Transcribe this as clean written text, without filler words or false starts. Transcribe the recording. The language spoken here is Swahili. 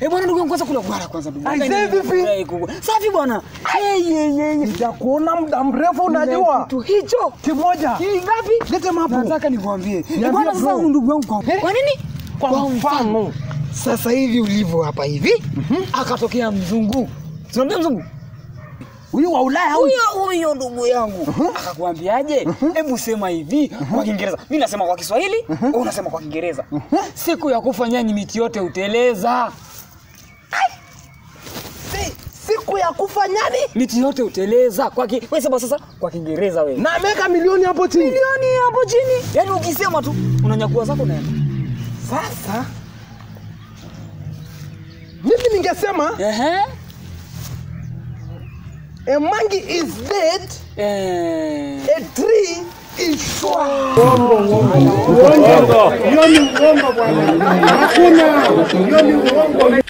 Bwana ndugu yangu kwanza kula gwara kwanza ndugu. Aisee vipi? Safi bwana. Nitakuona muda mrefu unajua. Kitu hicho kimoja. Hii ngapi? Leta mapo. Nataka nikwambie. Bwana sasa ndugu yangu kwa nini? Kwa mfano sasa hivi ulivyo hapa hivi akatokea mzungu. Tunaambia mzungu. Huyu wa Ulaya huyo ndugu yangu. Akakwambiaje? Hebu sema hivi kwa Kiingereza. Mimi nasema kwa Kiswahili, wewe unasema kwa Kiingereza. Siku ya kufa nyani miti yote uteleza. Siku ya kufa nyani miti yote uteleza. Wewe sema sasa kwa Kiingereza wewe. Na ameka milioni hapo chini. Milioni hapo chini. Yaani ukisema tu unanyakua zako naenda. Sasa mimi ningesema a monkey is dead, a tree is sure. Uongo. Hiyo ni uongo bwana. Hakuna. Hiyo ni uongo.